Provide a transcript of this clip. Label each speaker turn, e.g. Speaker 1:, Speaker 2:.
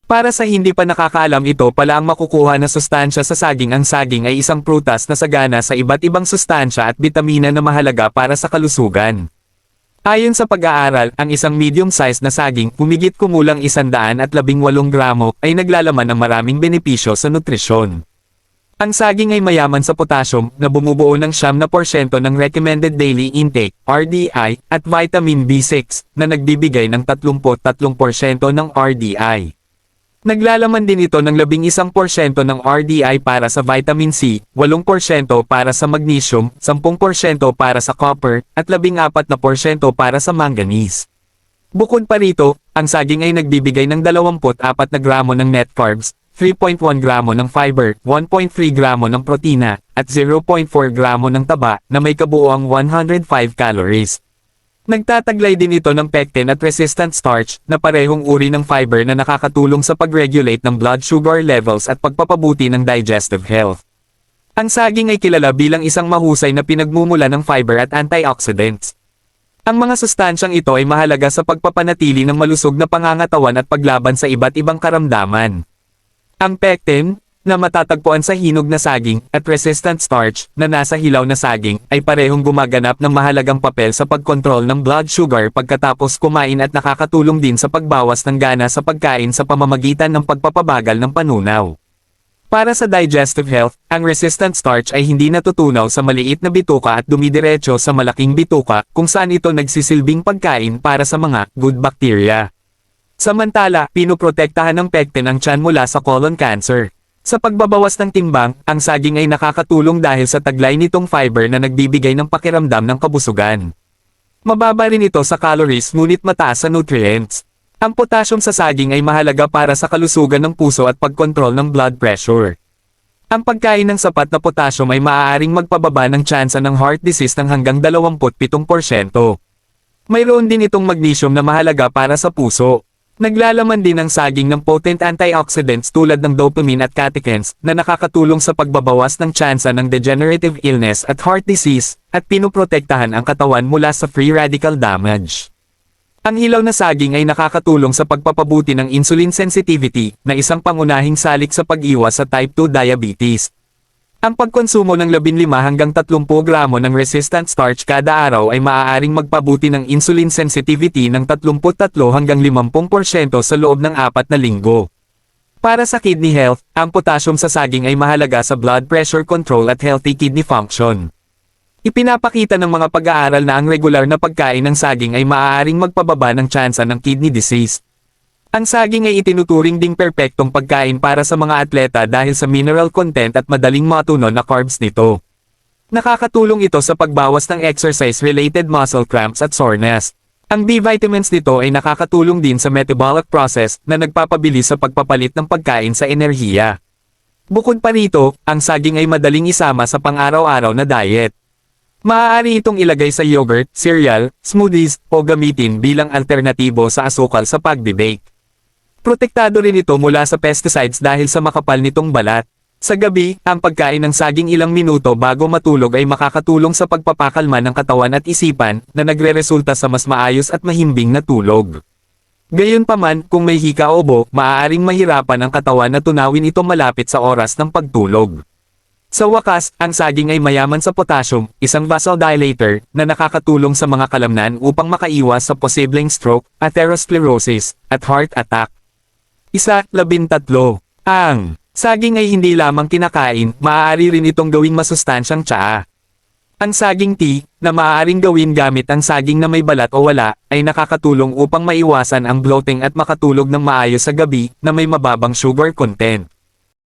Speaker 1: Para sa hindi pa nakakaalam, ito pala ang makukuha na sustansya sa saging. Ang saging ay isang prutas na sagana sa iba't ibang sustansya at bitamina na mahalaga para sa kalusugan. Ayon sa pag-aaral, ang isang medium-sized na saging, humigit kumulang 118 gramo, ay naglalaman ng maraming benepisyo sa nutrisyon. Ang saging ay mayaman sa potassium, na bumubuo ng 9% ng recommended daily intake, RDI, at vitamin B6, na nagbibigay ng 33% ng RDI. Naglalaman din ito ng 11% ng RDI para sa vitamin C, 8% para sa magnesium, 10% para sa copper, at 14% para sa manganese. Bukod pa rito, ang saging ay nagbibigay ng 24 na gramo ng net carbs, 3.1 gramo ng fiber, 1.3 gramo ng protina, at 0.4 gramo ng taba, na may kabuuang 105 calories. Nagtataglay din ito ng pectin at resistant starch, na parehong uri ng fiber na nakakatulong sa pag-regulate ng blood sugar levels at pagpapabuti ng digestive health. Ang saging ay kilala bilang isang mahusay na pinagmumula ng fiber at antioxidants. Ang mga sustansyang ito ay mahalaga sa pagpapanatili ng malusog na pangangatawan at paglaban sa iba't ibang karamdaman. Ang pectin, na matatagpuan sa hinog na saging, at resistant starch, na nasa hilaw na saging, ay parehong gumaganap ng mahalagang papel sa pagkontrol ng blood sugar pagkatapos kumain at nakakatulong din sa pagbawas ng gana sa pagkain sa pamamagitan ng pagpapabagal ng panunaw. Para sa digestive health, ang resistant starch ay hindi natutunaw sa maliit na bituka at dumidiretso sa malaking bituka, kung saan ito nagsisilbing pagkain para sa mga good bacteria. Samantala, pinoprotektahan ng pectin ang tiyan mula sa colon cancer. Sa pagbabawas ng timbang, ang saging ay nakakatulong dahil sa taglay nitong fiber na nagbibigay ng pakiramdam ng kabusugan. Mababa rin ito sa calories ngunit mataas sa nutrients. Ang potassium sa saging ay mahalaga para sa kalusugan ng puso at pagkontrol ng blood pressure. Ang pagkain ng sapat na potassium ay maaaring magpababa ng tsansa ng heart disease ng hanggang 27%. Mayroon din itong magnesium na mahalaga para sa puso. Naglalaman din ang saging ng potent antioxidants tulad ng dopamine at catechins, na nakakatulong sa pagbabawas ng tsansa ng degenerative illness at heart disease, at pinoprotektahan ang katawan mula sa free radical damage. Ang hilaw na saging ay nakakatulong sa pagpapabuti ng insulin sensitivity, na isang pangunahing salik sa pag-iwas sa type 2 diabetes. Ang pagkonsumo ng 15 hanggang 30 gramo ng resistant starch kada araw ay maaaring magpabuti ng insulin sensitivity ng 33 hanggang 50% sa loob ng 4 na linggo. Para sa kidney health, ang potassium sa saging ay mahalaga sa blood pressure control at healthy kidney function. Ipinapakita ng mga pag-aaral na ang regular na pagkain ng saging ay maaaring magpababa ng tsansa ng kidney disease. Ang saging ay itinuturing ding perpektong pagkain para sa mga atleta dahil sa mineral content at madaling matuno na carbs nito. Nakakatulong ito sa pagbawas ng exercise-related muscle cramps at soreness. Ang B vitamins nito ay nakakatulong din sa metabolic process na nagpapabilis sa pagpapalit ng pagkain sa enerhiya. Bukod pa rito, ang saging ay madaling isama sa pang-araw-araw na diet. Maaari itong ilagay sa yogurt, cereal, smoothies, o gamitin bilang alternatibo sa asukal sa pagbe-bake. Protektado rin ito mula sa pesticides dahil sa makapal nitong balat. Sa gabi, ang pagkain ng saging ilang minuto bago matulog ay makakatulong sa pagpapakalma ng katawan at isipan, na nagreresulta sa mas maayos at mahimbing na tulog. Gayunpaman, kung may hika o ubo, maaaring mahirapan ang katawan na tunawin ito malapit sa oras ng pagtulog. Sa wakas, ang saging ay mayaman sa potassium, isang vasodilator, na nakakatulong sa mga kalamnan upang makaiwas sa posibleng stroke, atherosclerosis, at heart attack. 13. Ang saging ay hindi lamang kinakain, maaari rin itong gawing masustansyang tsaa. Ang saging tea, na maaaring gawin gamit ang saging na may balat o wala, ay nakakatulong upang maiwasan ang bloating at makatulog ng maayos sa gabi, na may mababang sugar content.